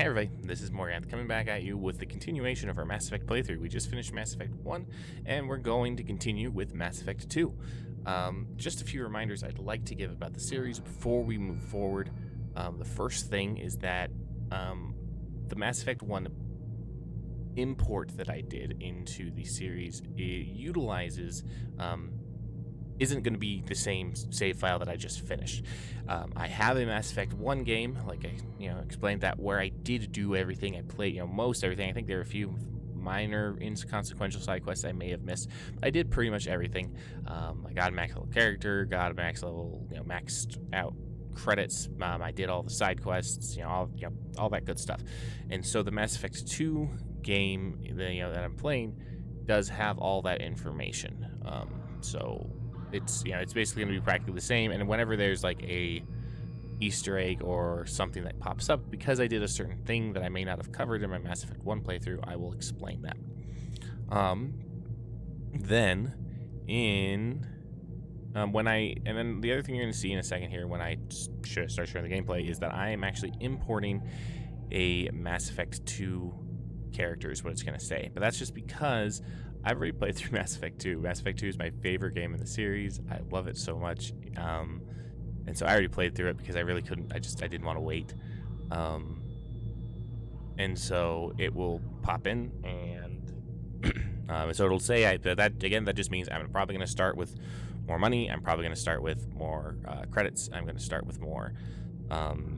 Hey everybody, this is Morgan coming back at you with the continuation of our Mass Effect playthrough. We just finished Mass Effect 1, and we're going to continue with Mass Effect 2. Just a few reminders I'd like to give about the series before we move forward. The first thing is that the Mass Effect 1 import that I did into the series, it utilizes isn't going to be the same save file that I just finished. I have a Mass Effect 1 game, like I explained, that where I did do everything. I played most everything. I think there are a few minor inconsequential side quests I may have missed. I did pretty much everything. I got a max level character, got a max level, maxed out credits. I did all the side quests, all that good stuff. And so the Mass Effect 2 game, that I'm playing, does have all that information. So it's basically going to be practically the same. And whenever there's like a Easter egg or something that pops up, because I did a certain thing that I may not have covered in my Mass Effect 1 playthrough, I will explain that. Then the other thing you're going to see in a second here when I start showing the gameplay is that I am actually importing a Mass Effect 2 character is what it's going to say. But that's just because I've already played through Mass Effect 2. Mass Effect 2 is my favorite game in the series. I love it so much. And so I already played through it because I really couldn't, I didn't want to wait. And so it will pop in and so it'll say, that just means I'm probably going to start with more money. I'm probably going to start with more credits. I'm going to start with more, probably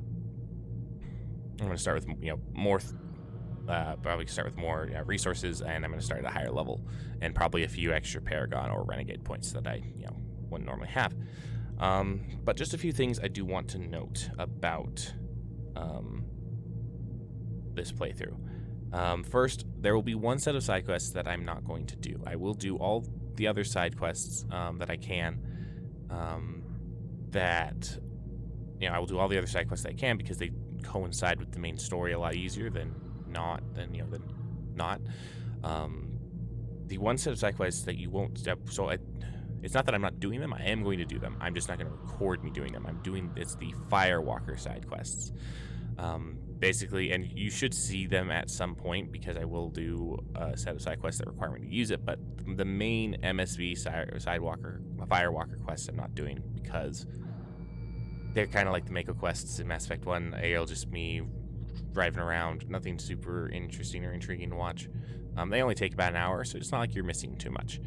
start with more resources, and I'm going to start at a higher level, and probably a few extra Paragon or Renegade points that I wouldn't normally have. But just a few things I do want to note about this playthrough. First, there will be one set of side quests that I'm not going to do. I will do all the other side quests that I can. I will do all the other side quests that I can because they coincide with the main story a lot easier than not. The one set of side quests that you won't step. So it's not that I'm not doing them. I am going to do them. I'm just not going to record me doing them. It's the Firewalker side quests. Basically, and you should see them at some point because I will do a set of side quests that require me to use it. But the main MSV Firewalker quests I'm not doing because they're kind of like the Mako quests in Mass Effect 1. It'll just me driving around, nothing super interesting or intriguing to watch. They only take about an hour, so it's not like you're missing too much.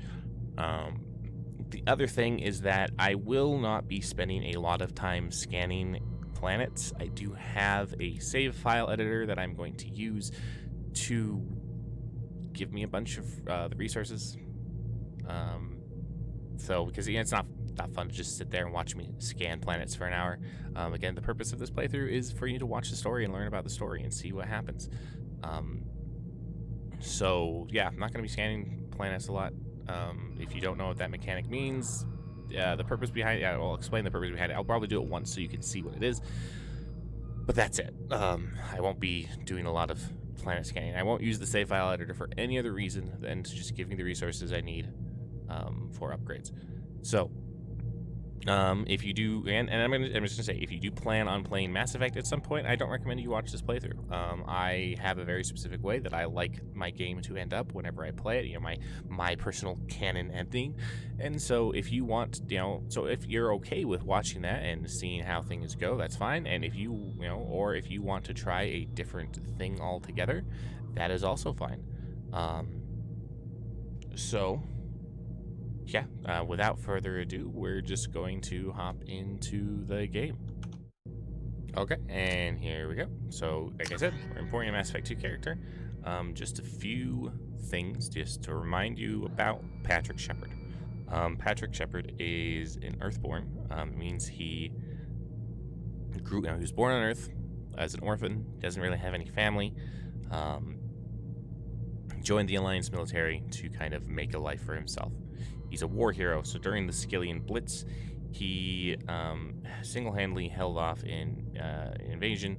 The other thing is that I will not be spending a lot of time scanning planets. I do have a save file editor that I'm going to use to give me a bunch of the resources. Because it's not fun to just sit there and watch me scan planets for an hour. Again, the purpose of this playthrough is for you to watch the story and learn about the story and see what happens. So yeah, I'm not going to be scanning planets a lot. If you don't know what that mechanic means, the purpose behind it, I'll explain the purpose behind it. I'll probably do it once so you can see what it is. But that's it. I won't be doing a lot of planet scanning. I won't use the save file editor for any other reason than to just give me the resources I need for upgrades. So if you do, and I'm just gonna say, if you do plan on playing Mass Effect at some point, I don't recommend you watch this playthrough. I have a very specific way that I like my game to end up whenever I play it. My personal canon ending. And so if you want, so if you're okay with watching that and seeing how things go, that's fine. And if you, or if you want to try a different thing altogether, that is also fine. Without further ado, we're just going to hop into the game. Okay, and here we go. So, like I said, we're importing a Mass Effect 2 character. Just a few things just to remind you about Patrick Shephard. Patrick Shephard is an Earthborn. It means he was born on Earth as an orphan, doesn't really have any family. Joined the Alliance military to kind of make a life for himself. He's a war hero, so during the Skillian Blitz, he single-handedly held off an invasion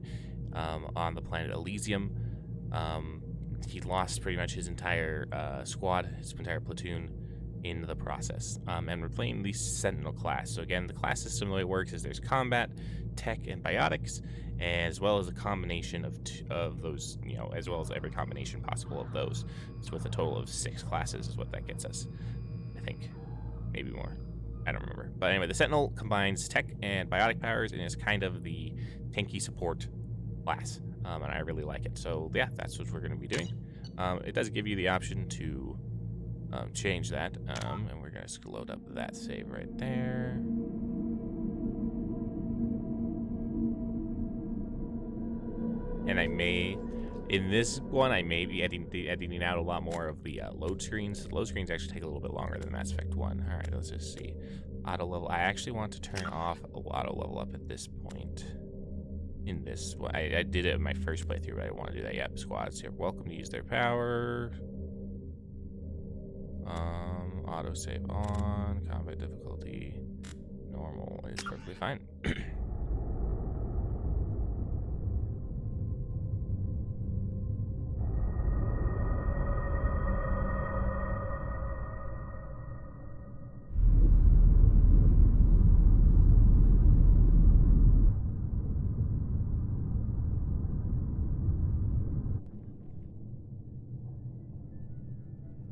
on the planet Elysium. He lost pretty much his entire squad, his entire platoon in the process. And we're playing the Sentinel class. So again, the class system, the way it works is there's combat, tech, and biotics, as well as a combination of those, as well as every combination possible of those. So with a total of 6 classes is what that gets us, I think. Maybe more. I don't remember. But anyway, the Sentinel combines tech and biotic powers and is kind of the tanky support class. And I really like it. So yeah, that's what we're going to be doing. It does give you the option to change that. And we're going to load up that save right there. And in this one, I may be editing out a lot more of the load screens. Load screens actually take a little bit longer than Mass Effect 1. All right, let's just see. Auto level. I actually want to turn off auto level up at this point. In this one, I did it in my first playthrough, but I want to do that. Yep, squads here. Welcome to use their power. Auto save on. Combat difficulty. Normal is perfectly fine.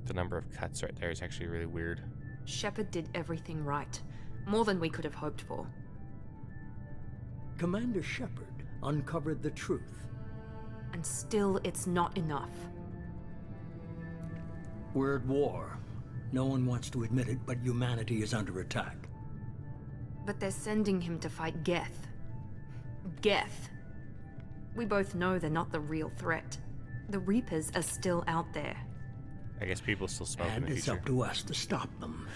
The number of cuts right there is actually really weird. Shephard did everything right. More than we could have hoped for. Commander Shephard uncovered the truth. And still, it's not enough. We're at war. No one wants to admit it, but humanity is under attack. But they're sending him to fight Geth. Geth. We both know they're not the real threat. The Reapers are still out there. I guess people still smoke in And the it's future. up to us to stop them.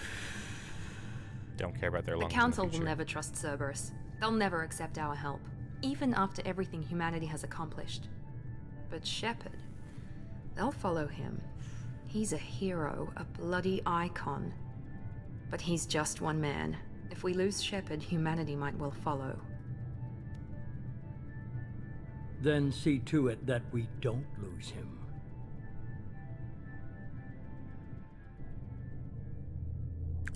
Don't care about their lungs. The Council in the will future. never trust Cerberus. They'll never accept our help, even after everything humanity has accomplished. But Shephard, they'll follow him. He's a hero, a bloody icon. But he's just one man. If we lose Shephard, humanity might well follow. Then see to it that we don't lose him.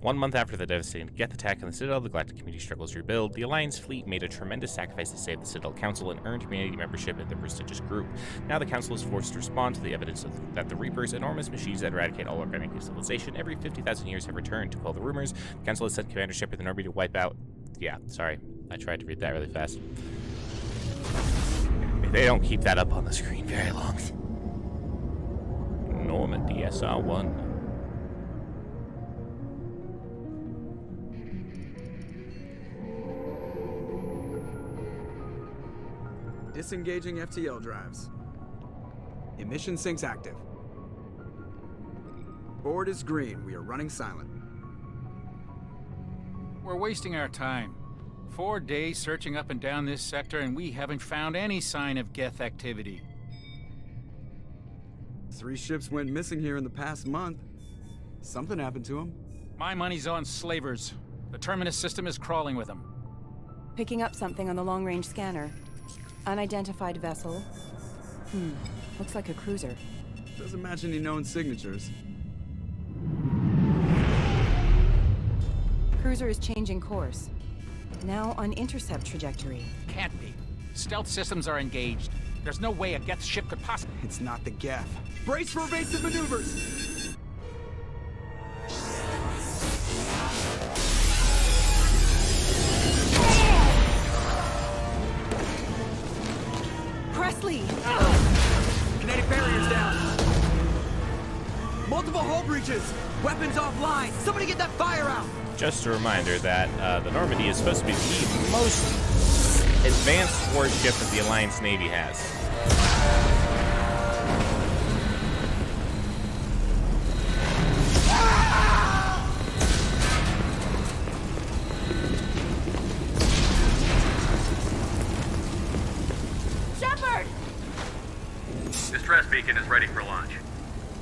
One month after the devastating Geth attack on the Citadel, the Galactic Community struggles to rebuild. The Alliance fleet made a tremendous sacrifice to save the Citadel Council and earned community membership in the prestigious group. Now the Council is forced to respond to the evidence that the Reapers, enormous machines that eradicate all organic civilization, every 50,000 years have returned. To quell the rumors, the Council has sent Commander Shephard and Norby to wipe out... Yeah, sorry. I tried to read that really fast. They don't keep that up on the screen very long. Normandy, SR1. Disengaging FTL drives. Emission sinks active. Board is green. We are running silent. We're wasting our time. 4 days searching up and down this sector, and we haven't found any sign of geth activity. 3 ships went missing here in the past month. Something happened to them. My money's on slavers. The Terminus system is crawling with them. Picking up something on the long-range scanner. Unidentified vessel. Looks like a cruiser. Doesn't match any known signatures. Cruiser is changing course. Now on intercept trajectory. Can't be. Stealth systems are engaged. There's no way a geth ship could possibly... It's not the geth. Brace for evasive maneuvers! Presley! Kinetic barriers down! Multiple hull breaches! Weapons offline! Somebody get that fire out! Just a reminder that the Normandy is supposed to be the most advanced warship that the Alliance Navy has. Shephard! Distress beacon is ready for launch.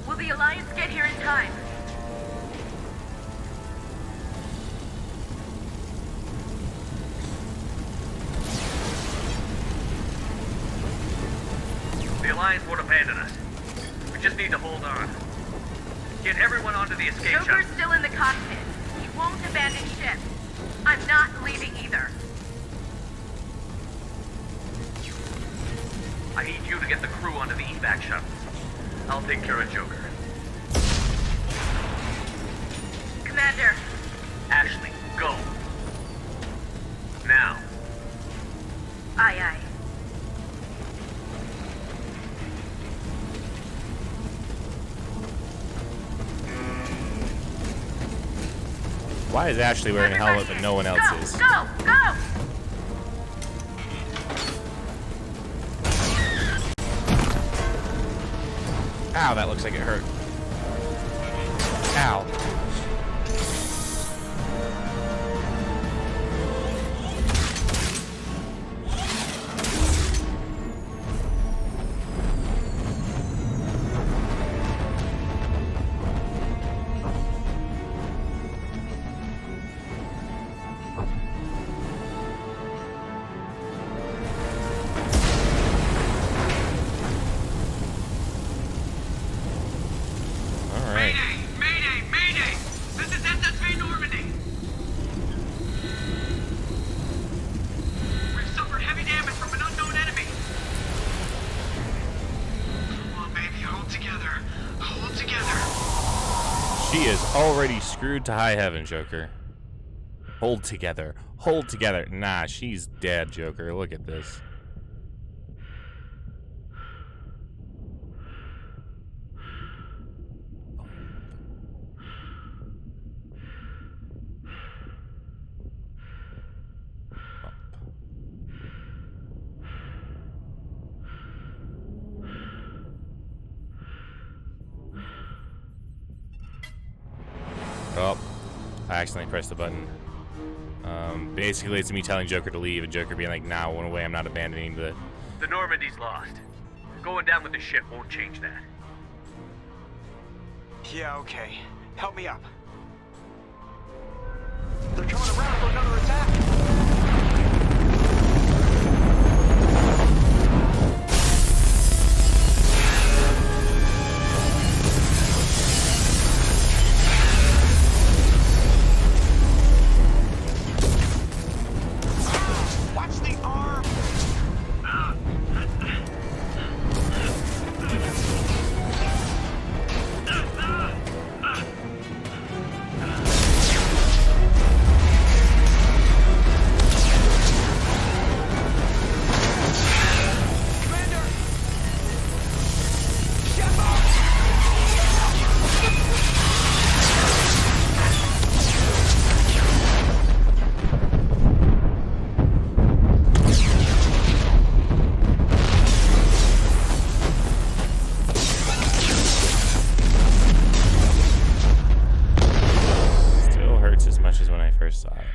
Will the Alliance get here in time? The Alliance won't abandon us. We just need to hold on. Get everyone onto the escape Joker's shuttle. still in the cockpit. He won't abandon ship. I'm not leaving either. I need you to get the crew onto the evac shuttle. I'll take care of Joker. Commander, Ashley, go. Now. aye aye. Why is Ashley wearing a helmet but no one else Go, is? go, go! Ow, that looks like it hurt. Ow. Alright. Mayday! Mayday! This is SSV Normandy! We've suffered heavy damage from an unknown enemy! Come on, baby, hold together. Hold together. She is already screwed to high heaven, Joker. Hold together. Hold together. Nah, she's dead, Joker. Look at this. Oh, I accidentally pressed the button. Basically, it's me telling Joker to leave, and Joker being like, "Nah, one away. I'm not abandoning the." The Normandy's lost. Going down with the ship won't change that. Yeah, okay. Help me up. They're coming around for another attack. Watch the arm. Commander! Shephard! Still hurts as much as when I first saw it.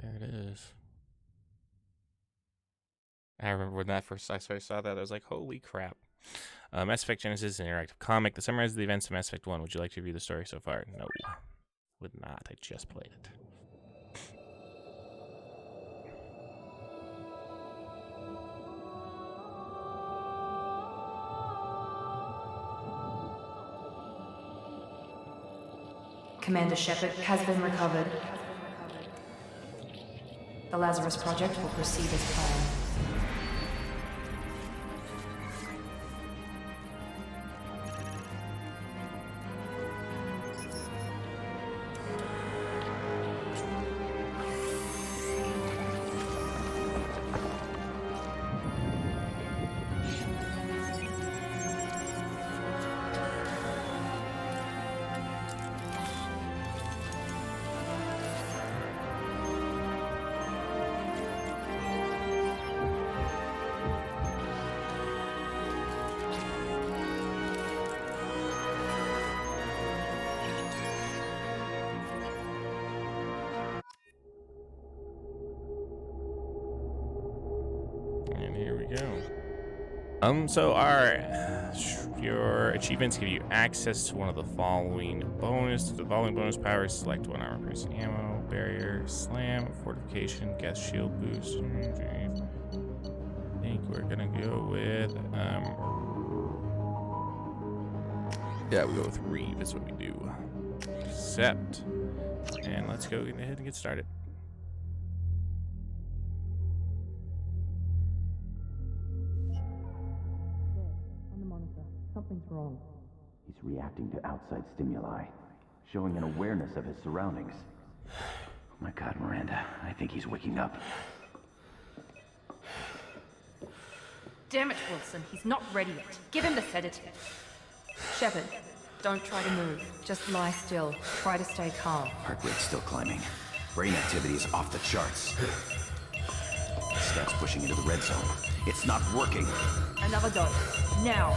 There it is. I remember when I first saw that, I was like, holy crap. Mass Effect Genesis is an interactive comic that summarizes the events of Mass Effect 1. Would you like to review the story so far? No. Would not. I just played it. Commander Shephard has been recovered. The Lazarus Project will proceed as planned. So your achievements give you access to one of the following bonus. The following bonus powers: select one armor piercing ammo, barrier, slam, fortification, geth shield boost. I think we're gonna go with yeah, we go with Reeve. That's what we do. Accept, and let's go ahead and get started. On the monitor. Something's wrong. He's reacting to outside stimuli, showing an awareness of his surroundings. Oh my God, Miranda, I think he's waking up. Damn it, Wilson. He's not ready yet. Give him the sedative. Shepherd, don't try to move. Just lie still. Try to stay calm. Heart rate's still climbing. Brain activity is off the charts. Stats pushing into the red zone. It's not working. Another dose. Now.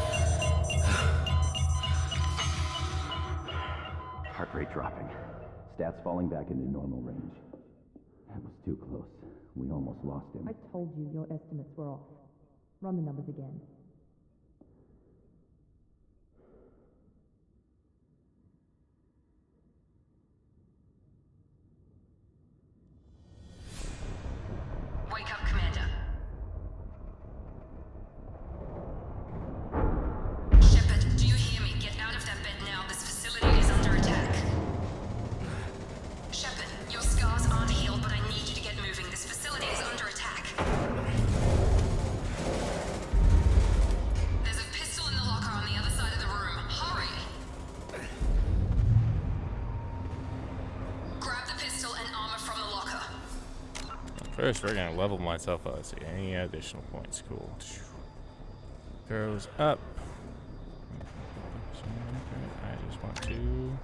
Heart rate dropping. Stats falling back into normal range. That was too close. We almost lost him. I told you your estimates were off. Run the numbers again. Wake up, Commander. Shepherd, do you hear me? Get out of that bed now. This facility is under attack. Shepherd, your scars aren't healed, but I need you to get moving. This facility is under attack. There's a pistol in the locker on the other side of the room. Hurry! Grab the pistol and armor from the locker. First, we're gonna level myself up. Let's see, any additional points? Cool. Goes up. I just want to.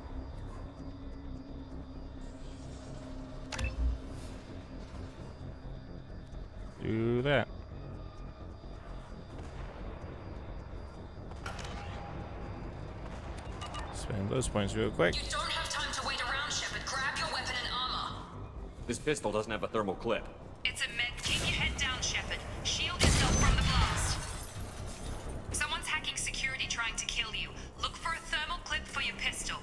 Do that. Spend those points real quick. You don't have time to wait around, Shepherd. Grab your weapon and armor. This pistol doesn't have a thermal clip. It's a med. Keep your head down, Shepherd. Shield yourself from the blast. Someone's hacking security trying to kill you. Look for a thermal clip for your pistol.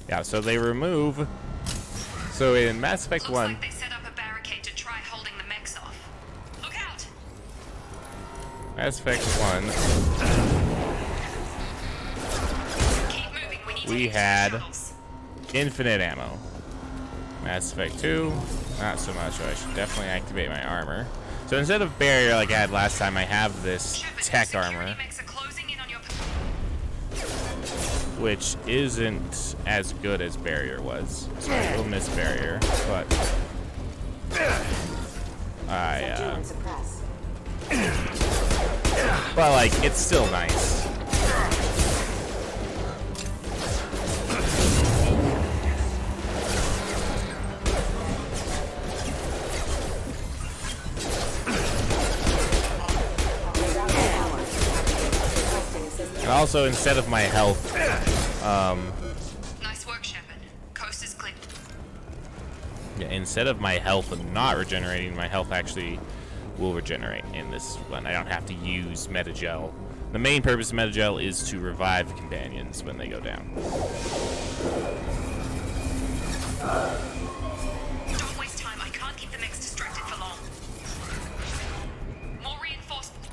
Yeah, so they remove. So in Mass Effect Looks 1, like they set up a barricade to try holding the mechs off. Look out! Mass Effect 1, Keep moving. We need to we get to the had shuttles. infinite ammo. Mass Effect 2, not so much. So I should definitely activate my armor. So instead of barrier like I had last time, I have this Shepherd, tech security armor, mechs are closing in on your which isn't as good as barrier was. So I will miss barrier, but but like it's still nice. And also, instead of my health, Nice work, Shepherd. Coast is clear. yeah, instead of my health not regenerating, my health actually will regenerate in this one. I don't have to use Metagel. The main purpose of Metagel is to revive companions when they go down. Don't waste time. I can't keep the mechs distracted for long. More reinforcements.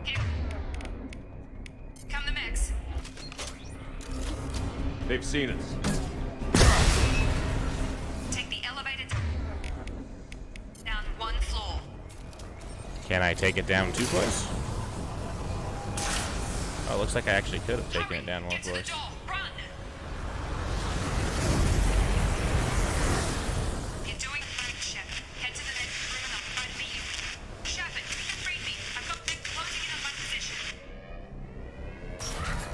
Here. Come the mechs. They've seen us. Take the elevator down one floor. Can I take it down 2 floors? Oh, it looks like I actually could have taken it down 1 Get to floor. the door. Run. You're doing great, Shepherd. Head to the next room and I'll try to meet you. Shepherd, read me. I've got mechs closing in on my position.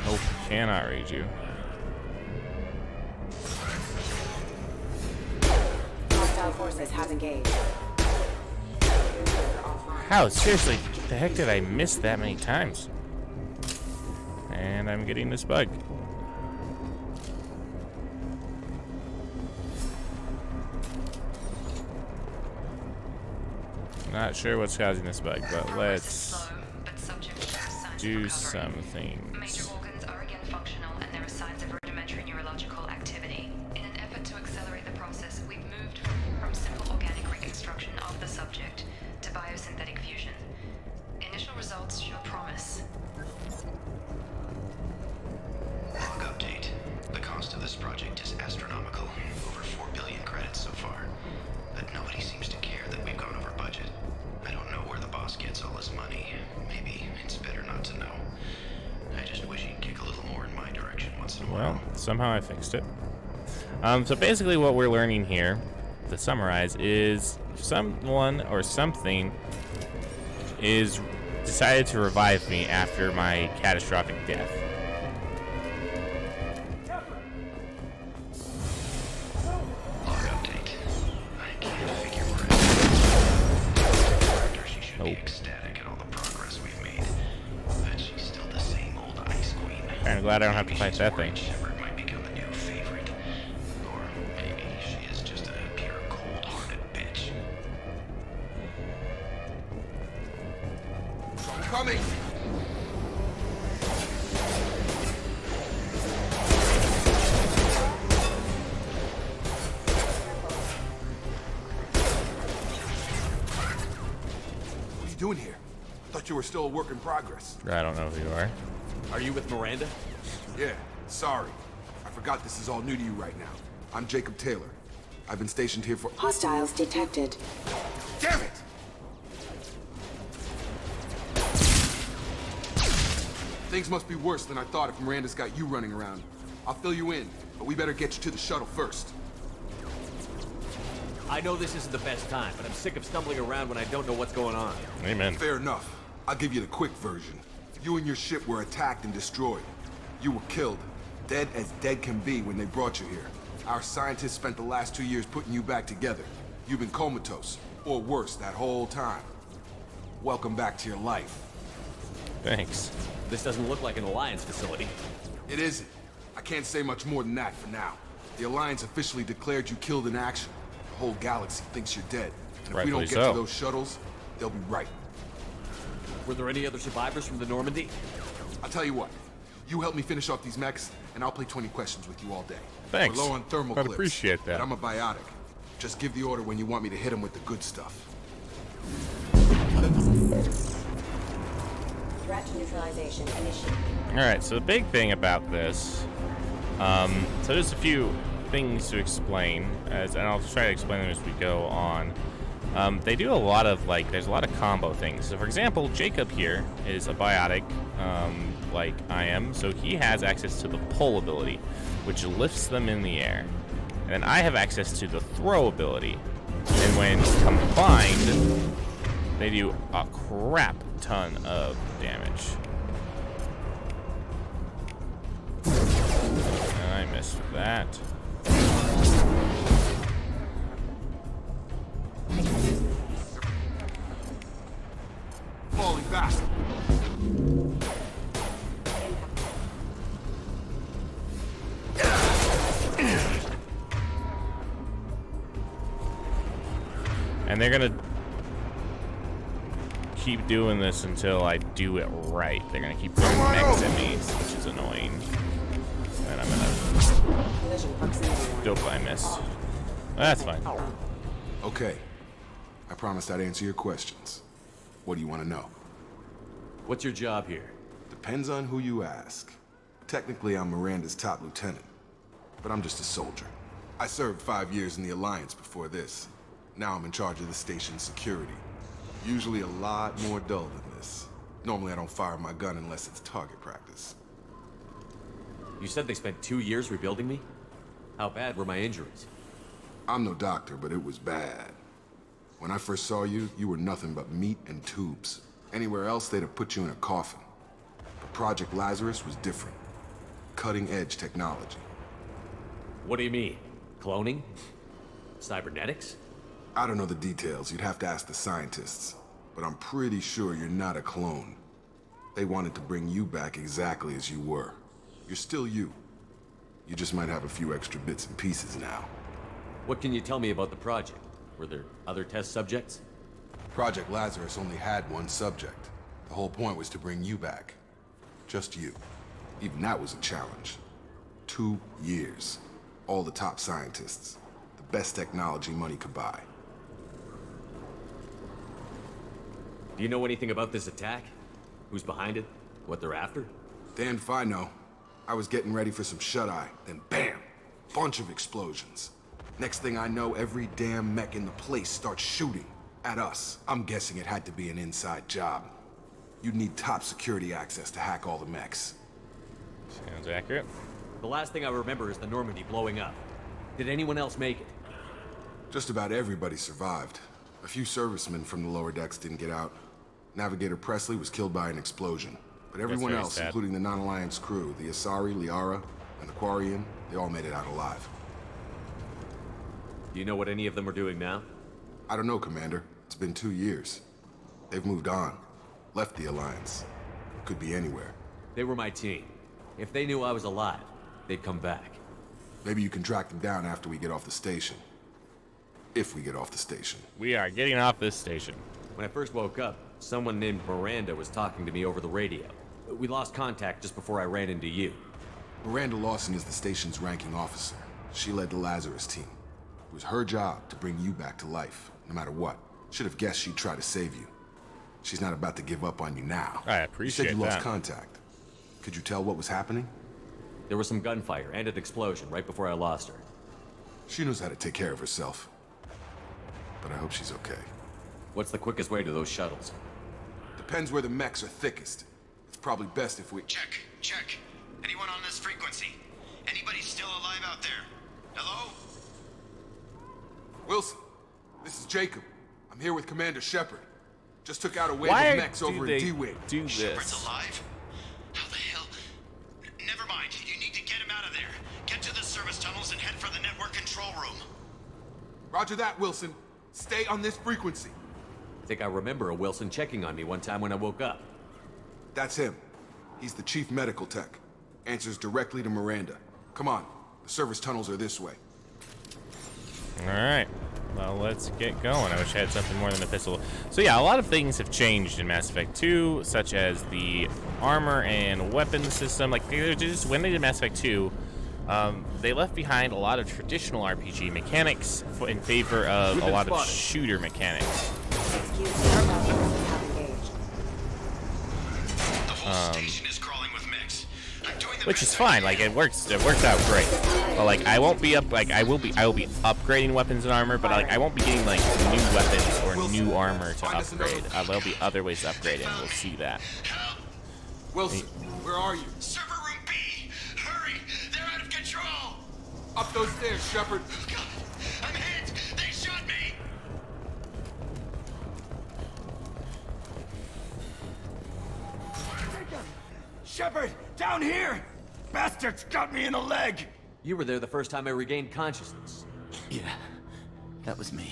Nope, cannot read you. Hostile forces have engaged. How? Seriously, the heck did I miss that many times? And I'm getting this bug. Not sure what's causing this bug, but let's do something. Major organs are again functional, and there are signs of rudimentary neurological activity. In an effort to accelerate the process, we've moved from simple organic reconstruction of the subject to biosynthetic fusion. Initial results show promise. Log update. The cost of this project is astronomical. Over 4 billion credits so far. But nobody seems to care that we've gone over budget. I don't know where the boss gets all his money. Maybe it's better not to know. I just wish he'd kick a little more in my direction once in a while. Well, somehow I fixed it. So basically what we're learning here, to summarize, is someone or something is decided to revive me after my catastrophic death. Log update. I can't figure where she should be ecstatic at all the progress we've made. But she's still the same old ice queen. I'm glad I don't have to fight that thing. Shephard might become the new favorite. Or maybe she is just a pure cold-hearted bitch. I'm coming! What are you doing here? I thought you were still a work in progress. I don't know who you are. Are you with Miranda? Yeah, sorry. I forgot this is all new to you right now. I'm Jacob Taylor. I've been stationed here for— Hostiles detected. Damn it! Things must be worse than I thought if Miranda's got you running around. I'll fill you in, but we better get you to the shuttle first. I know this isn't the best time, but I'm sick of stumbling around when I don't know what's going on. Amen. Fair enough. I'll give you the quick version. You and your ship were attacked and destroyed. You were killed. Dead as dead can be when they brought you here. Our scientists spent the last 2 years putting you back together. You've been comatose, or worse, that whole time. Welcome back to your life. Thanks. This doesn't look like an Alliance facility. It isn't. I can't say much more than that for now. The Alliance officially declared you killed in action. The whole galaxy thinks you're dead. And if we don't get to those shuttles, they'll be right. Were there any other survivors from the Normandy? I'll tell you what. You help me finish off these mechs, and I'll play 20 questions with you all day. Thanks. We're low on thermal I'd clips, appreciate that. but I'm a biotic. Just give the order when you want me to hit them with the good stuff. Threat neutralization initiated. Alright, so the big thing about this, so there's a few things to explain, and I'll try to explain them as we go on. They do a lot of, there's a lot of combo things. So for example, Jacob here is a biotic, like I am, so he has access to the pull ability, which lifts them in the air. And then I have access to the throw ability. And when combined, they do a crap ton of damage. And I missed that. Falling back. And they're gonna keep doing this until I do it right. They're gonna keep throwing mechs at me, which is annoying. And I'm gonna... Dope, I missed. That's fine. Okay. I promised I'd answer your questions. What do you want to know? What's your job here? Depends on who you ask. Technically, I'm Miranda's top lieutenant, but I'm just a soldier. I served 5 years in the Alliance before this. Now I'm in charge of the station's security. Usually a lot more dull than this. Normally I don't fire my gun unless it's target practice. You said they spent 2 years rebuilding me? How bad were my injuries? I'm no doctor, but it was bad. When I first saw you, you were nothing but meat and tubes. Anywhere else, they'd have put you in a coffin. But Project Lazarus was different. Cutting-edge technology. What do you mean? Cloning? Cybernetics? I don't know the details. You'd have to ask the scientists. But I'm pretty sure you're not a clone. They wanted to bring you back exactly as you were. You're still you. You just might have a few extra bits and pieces now. What can you tell me about the project? Were there other test subjects? Project Lazarus only had one subject. The whole point was to bring you back. Just you. Even that was a challenge. 2 years. All the top scientists. The best technology money could buy. Do you know anything about this attack? Who's behind it? What they're after? Damned if I know. I was getting ready for some shut-eye, then bam! Bunch of explosions. Next thing I know, every damn mech in the place starts shooting at us. I'm guessing it had to be an inside job. You'd need top security access to hack all the mechs. Sounds accurate. The last thing I remember is the Normandy blowing up. Did anyone else make it? Just about everybody survived. A few servicemen from the lower decks didn't get out. Navigator Presley was killed by an explosion. But everyone very else, sad. including the non-Alliance crew, the Asari, Liara, and the Quarian, they all made it out alive. Do you know what any of them are doing now? I don't know, Commander. It's been 2 years. They've moved on. Left the Alliance. Could be anywhere. They were my team. If they knew I was alive, they'd come back. Maybe you can track them down after we get off the station. If we get off the station. We are getting off this station. When I first woke up, someone named Miranda was talking to me over the radio. We lost contact just before I ran into you. Miranda Lawson is the station's ranking officer. She led the Lazarus team. It was her job to bring you back to life, no matter what. Should have guessed she'd try to save you. She's not about to give up on you now. I appreciate You said you lost that. contact. Could you tell what was happening? There was some gunfire and an explosion right before I lost her. She knows how to take care of herself. But I hope she's okay. What's the quickest way to those shuttles? Depends where the mechs are thickest. It's probably best if we... Check. Anyone on this frequency? Anybody still alive out there? Hello? Wilson, this is Jacob. I'm here with Commander Shephard. Just took out a wave Why of mechs do over they in D-Wing. do Shepherd's this? alive? How the hell? Never mind. You need to get him out of there. Get to the service tunnels and head for the network control room. Roger that, Wilson. Stay on this frequency. I think I remember a Wilson checking on me one time when I woke up. That's him. He's the chief medical tech. Answers directly to Miranda. Come on. The service tunnels are this way. Alright. Well, let's get going. I wish I had something more than a pistol. So yeah, a lot of things have changed in Mass Effect 2, such as the armor and weapons system. Like, they're just, when they did Mass Effect 2, they left behind a lot of traditional RPG mechanics in favor of a lot of shooter mechanics. Excuse me, our vessels have engaged. The whole station is crawling with mechs. I'm doing the Which best is I fine, can. like it works out great. But like I won't be I will be upgrading weapons and armor, but like I won't be getting like new weapons or new armor to upgrade. There'll be other ways to upgrade it, and we'll see that. Wilson, where are you? Server room B! Hurry! They're out of control! Up those stairs, Shephard. God, I'm hit! They shot me! Shephard, down here! Bastards got me in the leg! You were there the first time I regained consciousness. Yeah, that was me.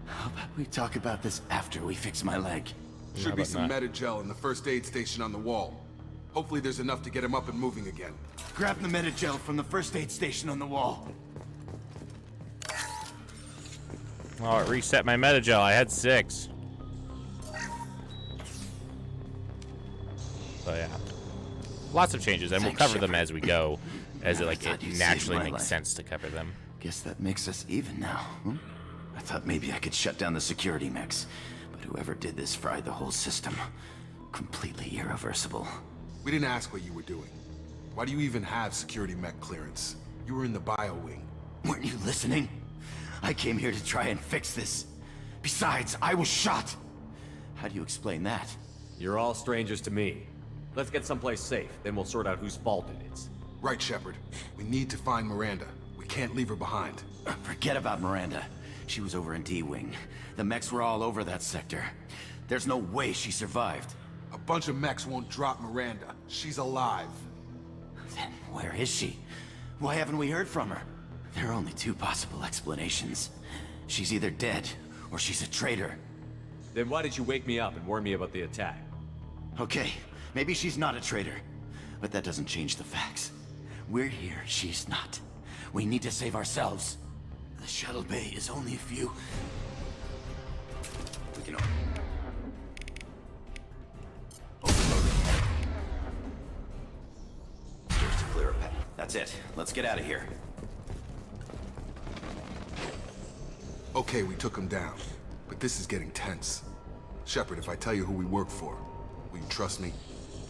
How about we talk about this after we fix my leg? Should be some Metagel in the first aid station on the wall. Hopefully there's enough to get him up and moving again. Grab the Metagel from the first aid station on the wall. Oh, it reset my Metagel. I had 6. So yeah, lots of changes, and we'll cover them as we go, as it naturally makes sense to cover them. Guess that makes us even now. I thought maybe I could shut down the security mechs, but whoever did this fried the whole system. Completely irreversible. We didn't ask what you were doing. Why do you even have security mech clearance? You were in the bio wing. Weren't you listening? I came here to try and fix this. Besides, I was shot. How do you explain that? You're all strangers to me. Let's get someplace safe, then we'll sort out whose fault it is. Right, Shephard. We need to find Miranda. We can't leave her behind. Forget about Miranda. She was over in D-Wing. The mechs were all over that sector. There's no way she survived. A bunch of mechs won't drop Miranda. She's alive. Then where is she? Why haven't we heard from her? There are only 2 possible explanations. She's either dead, or she's a traitor. Then why did you wake me up and warn me about the attack? Okay, maybe she's not a traitor, but that doesn't change the facts. We're here, she's not. We need to save ourselves. The shuttle bay is only a few... We can... That's it. Let's get out of here. Okay, we took him down, but this is getting tense. Shephard, if I tell you who we work for, will you trust me?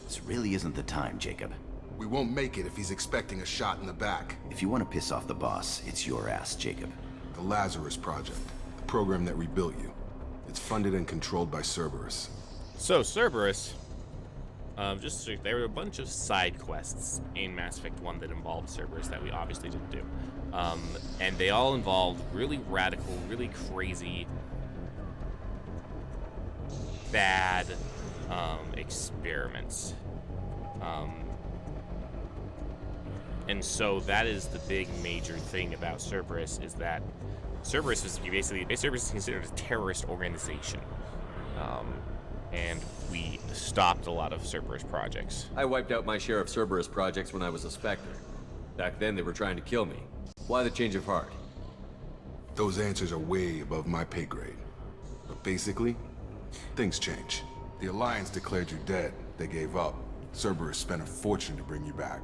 This really isn't the time, Jacob. We won't make it if he's expecting a shot in the back. If you want to piss off the boss, it's your ass, Jacob. The Lazarus Project, the program that rebuilt you. It's funded and controlled by Cerberus. So Cerberus, there were a bunch of side quests in Mass Effect 1 that involved Cerberus that we obviously didn't do. And they all involved really radical, really crazy, bad experiments. And so that is the big major thing about Cerberus, is that Cerberus is considered a terrorist organization. And we stopped a lot of Cerberus projects. I wiped out my share of Cerberus projects when I was a Spectre. Back then, they were trying to kill me. Why the change of heart? Those answers are way above my pay grade. But basically, things change. The Alliance declared you dead. They gave up. Cerberus spent a fortune to bring you back.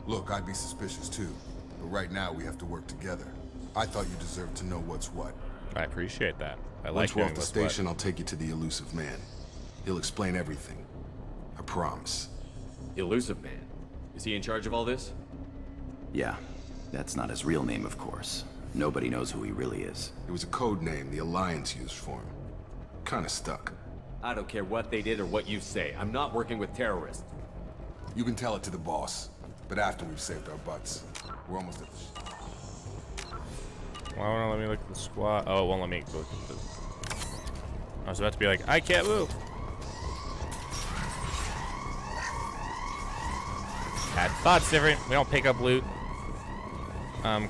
Look, I'd be suspicious too, but right now we have to work together. I thought you deserved to know what's what. I appreciate that. Once we're off the station, I'll take you to the Elusive Man. He'll explain everything. I promise. Elusive Man? Is he in charge of all this? Yeah. That's not his real name, of course. Nobody knows who he really is. It was a code name the Alliance used for him. Kinda stuck. I don't care what they did or what you say. I'm not working with terrorists. You can tell it to the boss, but after we've saved our butts. We're almost at the... Why won't it let me look at the squad? Oh, it won't let me look at the... I was about to be like, I can't move. Bad thoughts different. We don't pick up loot.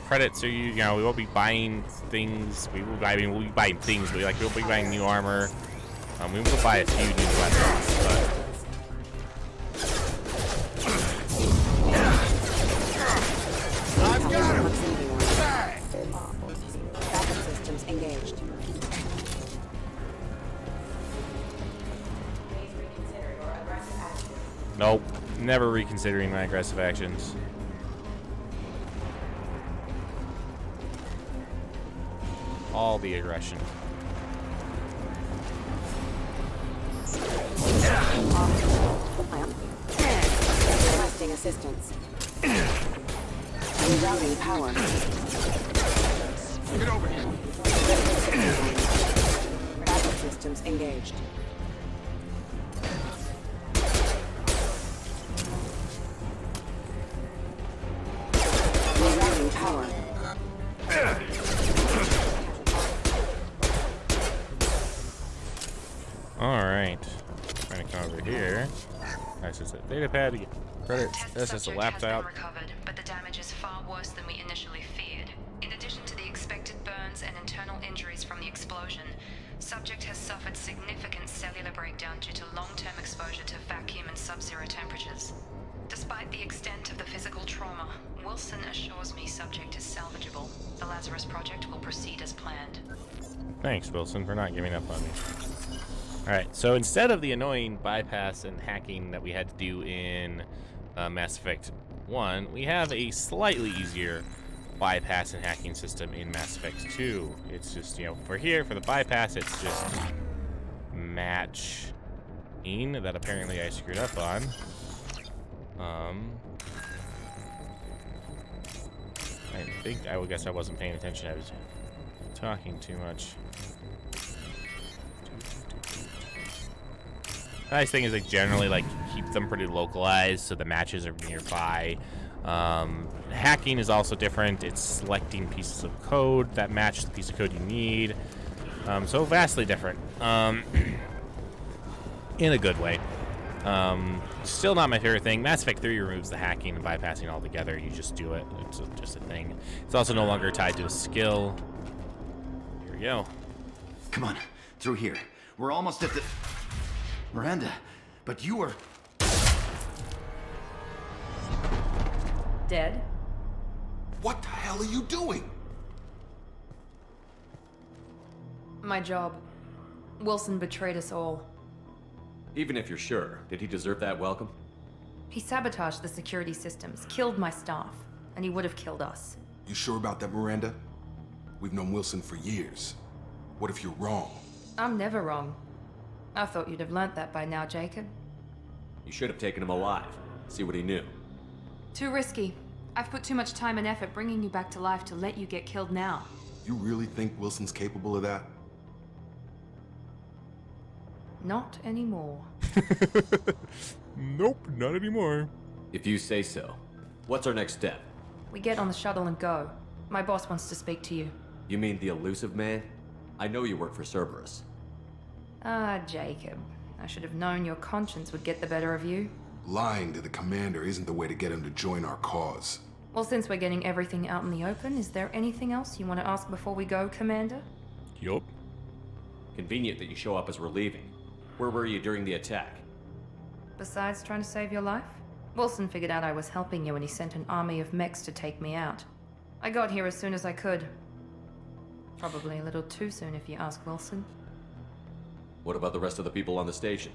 Credits are you know, we won't be buying things. We'll be buying things, but we'll be buying new armor. We will buy a few new weapons, but I've got him. Backup systems engaged. nope, never reconsidering my aggressive actions. All the aggression. Requesting assistance. Rerouting power. Get over here. Backup systems engaged. Rerouting power. Alright. Trying to come over here. Access that data pad to get credits. Access the laptop. Recovered, but the damage is far worse than we initially feared. In addition to the expected burns and internal injuries from the explosion, subject has suffered significant cellular breakdown due to long-term exposure to vacuum and sub-zero temperatures. Despite the extent of the physical trauma, Wilson assures me subject is salvageable. The Lazarus Project will proceed as planned. Thanks, Wilson, for not giving up on me. Alright, so instead of the annoying bypass and hacking that we had to do in Mass Effect 1, we have a slightly easier bypass and hacking system in Mass Effect 2. It's just, for the bypass, it's just matching that apparently I screwed up on. I guess I wasn't paying attention. I was talking too much. Nice thing is, generally, keep them pretty localized so the matches are nearby. Hacking is also different. It's selecting pieces of code that match the piece of code you need. So vastly different. In a good way. Still not my favorite thing. Mass Effect 3 removes the hacking and bypassing altogether. You just do it. It's just a thing. It's also no longer tied to a skill. Here we go. Come on, through here. We're almost at the... Miranda, but you were... Dead? What the hell are you doing? My job. Wilson betrayed us all. Even if you're sure, did he deserve that welcome? He sabotaged the security systems, killed my staff, and he would have killed us. You sure about that, Miranda? We've known Wilson for years. What if you're wrong? I'm never wrong. I thought you'd have learnt that by now, Jacob. You should have taken him alive. See what he knew. Too risky. I've put too much time and effort bringing you back to life to let you get killed now. You really think Wilson's capable of that? Not anymore. Nope, not anymore. If you say so. What's our next step? We get on the shuttle and go. My boss wants to speak to you. You mean the elusive man? I know you work for Cerberus. Ah, Jacob. I should have known your conscience would get the better of you. Lying to the commander isn't the way to get him to join our cause. Well, since we're getting everything out in the open, is there anything else you want to ask before we go, Commander? Yup. Convenient that you show up as we're leaving. Where were you during the attack? Besides trying to save your life? Wilson figured out I was helping you and he sent an army of mechs to take me out. I got here as soon as I could. Probably a little too soon if you ask Wilson. What about the rest of the people on the station?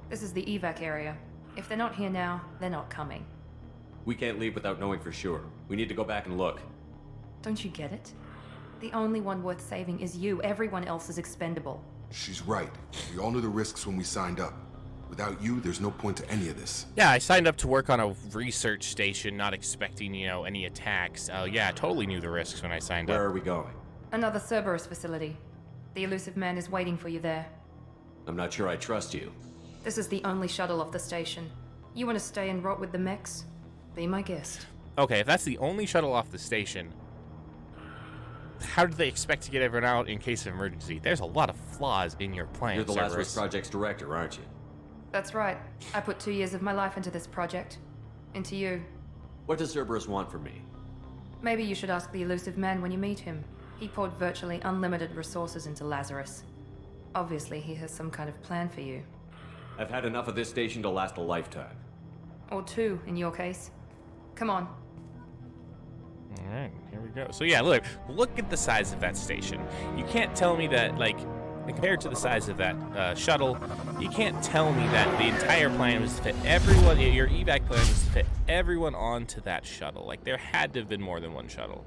This is the evac area. If they're not here now, they're not coming. We can't leave without knowing for sure. We need to go back and look. Don't you get it? The only one worth saving is you. Everyone else is expendable. She's right. We all knew the risks when we signed up. Without you, there's no point to any of this. Yeah, I signed up to work on a research station, not expecting, any attacks. Yeah, I totally knew the risks when I signed up. Where are we going? Another Cerberus facility. The elusive man is waiting for you there. I'm not sure I trust you. This is the only shuttle off the station. You want to stay and rot with the mechs? Be my guest. Okay, if that's the only shuttle off the station, how do they expect to get everyone out in case of emergency? There's a lot of flaws in your plan, You're the Cerberus. Lazarus Project's director, aren't you? That's right. I put 2 years of my life into this project. Into you. What does Cerberus want from me? Maybe you should ask the elusive man when you meet him. He poured virtually unlimited resources into Lazarus. Obviously, he has some kind of plan for you. I've had enough of this station to last a lifetime. Or 2, in your case. Come on. Alright, here we go. So yeah, look at the size of that station. You can't tell me that, compared to the size of that shuttle, you can't tell me that the entire plan was to fit everyone, your evac plan was to fit everyone onto that shuttle. There had to have been more than one shuttle.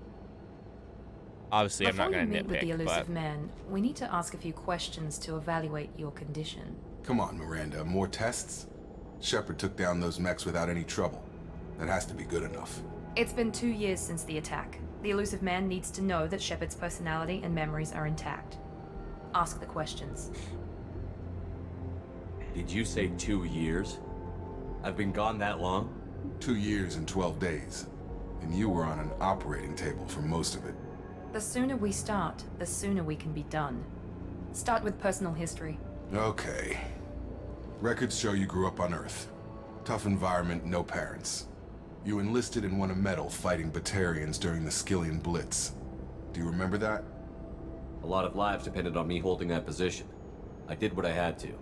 Obviously, I'm not going to nitpick, Before you meet with the elusive but... man, we need to ask a few questions to evaluate your condition. Come on, Miranda. More tests? Shephard took down those mechs without any trouble. That has to be good enough. It's been 2 years since the attack. The elusive man needs to know that Shephard's personality and memories are intact. Ask the questions. Did you say 2 years? I've been gone that long? 2 years and 12 days. And you were on an operating table for most of it. The sooner we start, the sooner we can be done. Start with personal history. Okay. Records show you grew up on Earth. Tough environment, no parents. You enlisted and won a medal fighting Batarians during the Skillian Blitz. Do you remember that? A lot of lives depended on me holding that position. I did what I had to.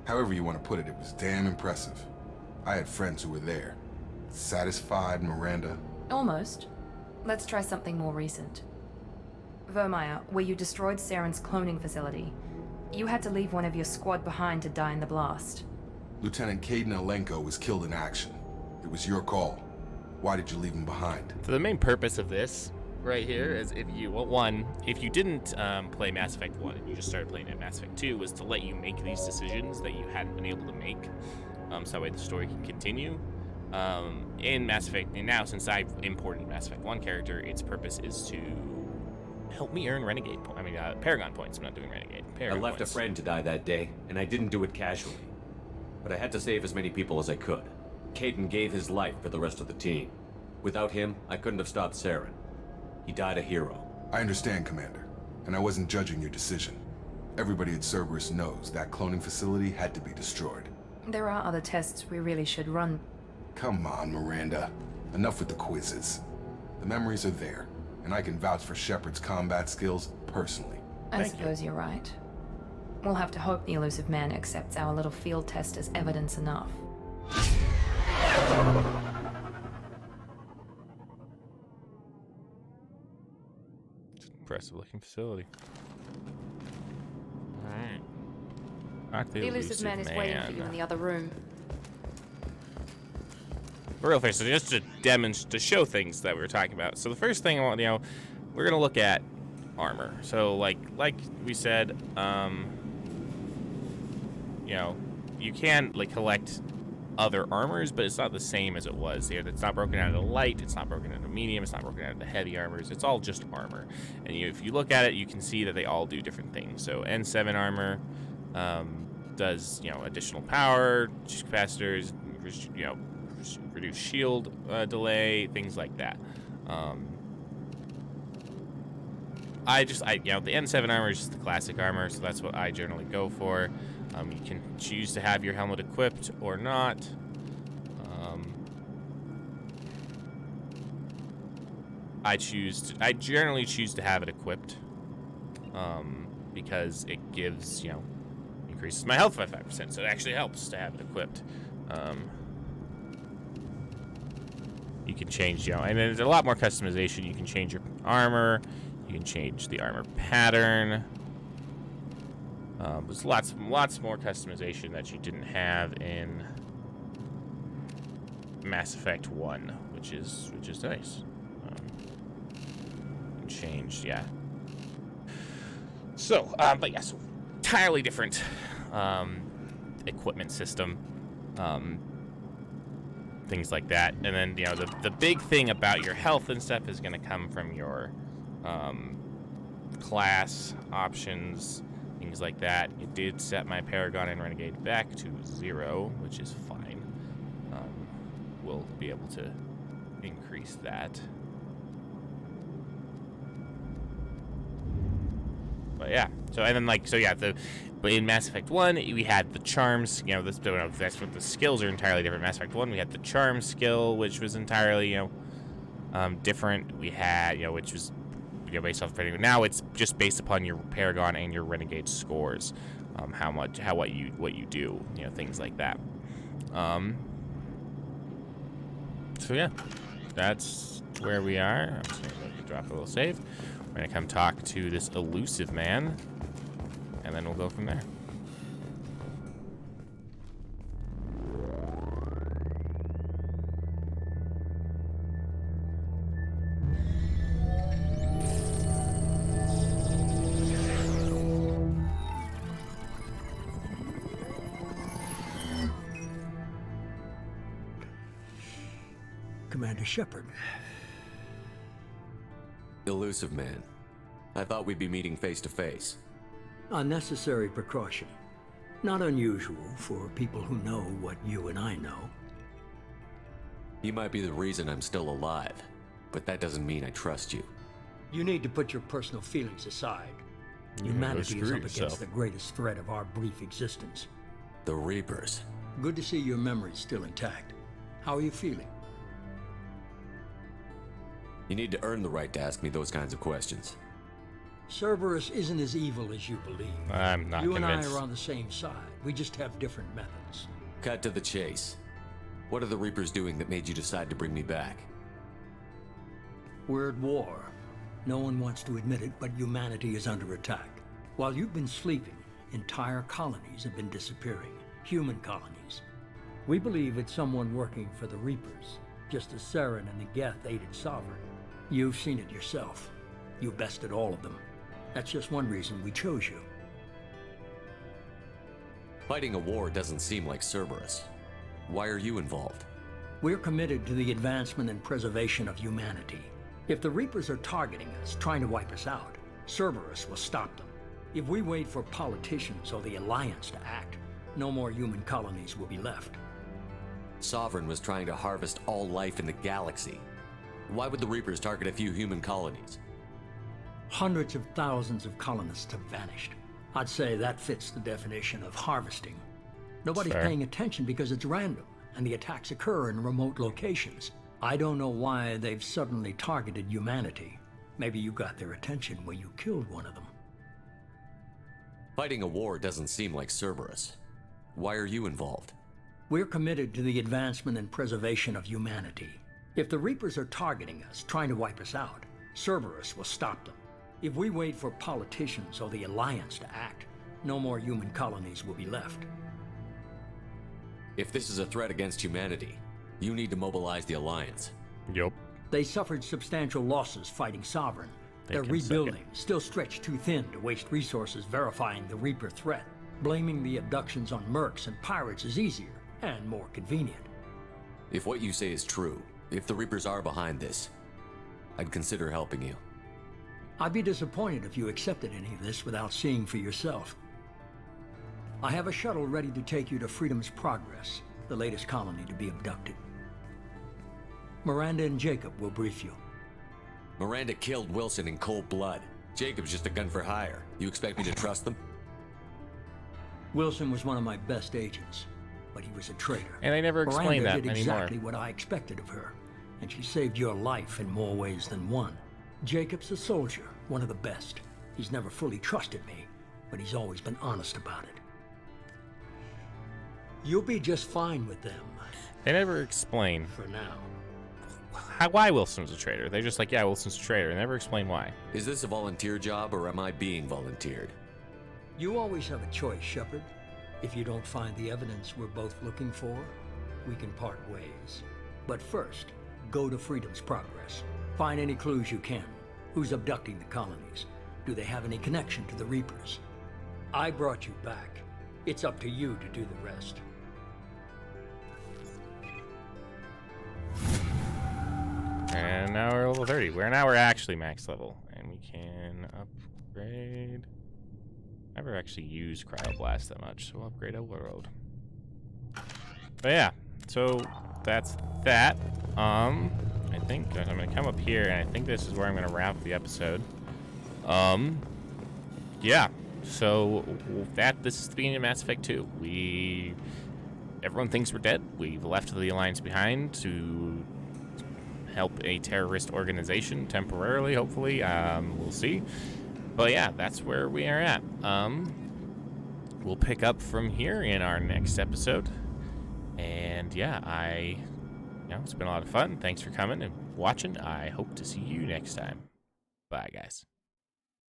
However you want to put it, it was damn impressive. I had friends who were there. Satisfied, Miranda? Almost. Let's try something more recent. Vermeer, where you destroyed Saren's cloning facility. You had to leave one of your squad behind to die in the blast. Lieutenant Caden Alenko was killed in action. It was your call. Why did you leave him behind? So the main purpose of this right here is if you didn't play Mass Effect 1 and you just started playing at Mass Effect 2, was to let you make these decisions that you hadn't been able to make, so that way the story can continue. In Mass Effect, and now since I've imported Mass Effect 1 character, its purpose is to help me earn Paragon points. I'm not doing Renegade. Paragon I left points. a friend to die that day, and I didn't do it casually. But I had to save as many people as I could. Caden gave his life for the rest of the team. Without him, I couldn't have stopped Saren. He died a hero. I understand, Commander, and I wasn't judging your decision. Everybody at Cerberus knows that cloning facility had to be destroyed. There are other tests we really should run. Come on, Miranda. Enough with the quizzes. The memories are there, and I can vouch for Shephard's combat skills personally. I suppose you're right. We'll have to hope the elusive man accepts our little field test as evidence enough. It's an impressive looking facility. Alright. Not The elusive man is waiting for you in the other room. real fast, so just to demonstrate, to show things that we were talking about. So the first thing I want, we're gonna look at armor. So like we said, you can like collect other armors, but it's not the same as it was here. It's not broken out into light, it's not broken into medium, it's not broken out into heavy armors. It's all just armor. And if you look at it, you can see that they all do different things. So N7 armor does additional power, capacitors, reduce shield delay, things like that. The N7 armor is just the classic armor, so that's what I generally go for. You can choose to have your helmet equipped or not. I generally choose to have it equipped because it gives, increases my health by 5%, so it actually helps to have it equipped. You can change, and there's a lot more customization. You can change your armor. You can change the armor pattern. There's lots more customization that you didn't have in Mass Effect 1, which is nice. Changed, yeah. So, so entirely different equipment system, things like that. And then the big thing about your health and stuff is going to come from your class options. Things like that. It did set my Paragon and Renegade back to 0, which is fine. We'll be able to increase that. But yeah. But in Mass Effect 1, we had the charms. That's what the skills are entirely different. Mass Effect 1, we had the charm skill, which was entirely different. We had which was based off of now it's just based upon your Paragon and your Renegade scores, what you do, things like that. So yeah, that's where we are. I'm just gonna drop a little save. We're gonna come talk to this elusive man, and then we'll go from there. Commander Shephard. Elusive man. I thought we'd be meeting face to face. Unnecessary precaution. Not unusual for people who know what you and I know. You might be the reason I'm still alive, but that doesn't mean I trust you. You need to put your personal feelings aside. Humanity is up against the greatest threat of our brief existence. The Reapers. Good to see your memory's still intact. How are you feeling? You need to earn the right to ask me those kinds of questions. Cerberus isn't as evil as you believe. I'm not You convinced. and I are on the same side. We just have different methods. Cut to the chase. What are the Reapers doing that made you decide to bring me back? We're at war. No one wants to admit it, but humanity is under attack. While you've been sleeping, entire colonies have been disappearing. Human colonies. We believe it's someone working for the Reapers, just as Saren and the Geth aided Sovereign. You've seen it yourself. You bested all of them. That's just one reason we chose you. Fighting a war doesn't seem like Cerberus. Why are you involved? We're committed to the advancement and preservation of humanity. If the Reapers are targeting us, trying to wipe us out, Cerberus will stop them. If we wait for politicians or the Alliance to act, no more human colonies will be left. Sovereign was trying to harvest all life in the galaxy. Why would the Reapers target a few human colonies? Hundreds of thousands of colonists have vanished. I'd say that fits the definition of harvesting. Nobody's paying attention because it's random, and the attacks occur in remote locations. I don't know why they've suddenly targeted humanity. Maybe you got their attention when you killed one of them. Fighting a war doesn't seem like Cerberus. Why are you involved? We're committed to the advancement and preservation of humanity. If the Reapers are targeting us, trying to wipe us out, Cerberus will stop them. If we wait for politicians or the Alliance to act, no more human colonies will be left. If this is a threat against humanity, You need to mobilize the Alliance. Yup. They suffered substantial losses fighting Sovereign. They Their can suck it. rebuilding still stretched too thin to waste resources verifying the Reaper threat. Blaming the abductions on mercs and pirates is easier and more convenient. If what you say is true, if the Reapers are behind this, I'd consider helping you. I'd be disappointed if you accepted any of this without seeing for yourself. I have a shuttle ready to take you to Freedom's Progress, the latest colony to be abducted. Miranda and Jacob will brief you. Miranda killed Wilson in cold blood. Jacob's just a gun for hire. You expect me to trust them? Wilson was one of my best agents, but he was a traitor. And they never explained Miranda that did anymore. exactly what I expected of her, and she saved your life in more ways than one. Jacob's a soldier, one of the best. He's never fully trusted me, but he's always been honest about it. You'll be just fine with them. They never explain for now. Why Wilson's a traitor. They're just like, yeah, Wilson's a traitor. They never explain why. Is this a volunteer job, or am I being volunteered? You always have a choice, Shephard. If you don't find the evidence we're both looking for, we can part ways. But first, go to Freedom's Progress. Find any clues you can. Who's abducting the colonies? Do they have any connection to the Reapers? I brought you back. It's up to you to do the rest. And now we're level 30. Now we're actually max level. And we can upgrade. Never actually used Cryoblast that much, so we'll upgrade a world. But yeah, so that's that. I think I'm gonna come up here, and I think this is where I'm gonna wrap the episode. Yeah. So this is the beginning of Mass Effect 2. Everyone thinks we're dead. We've left the Alliance behind to help a terrorist organization temporarily, hopefully. We'll see. But yeah, that's where we are at. We'll pick up from here in our next episode. And yeah, it's been a lot of fun. Thanks for coming and watching. I hope to see you next time. Bye, guys.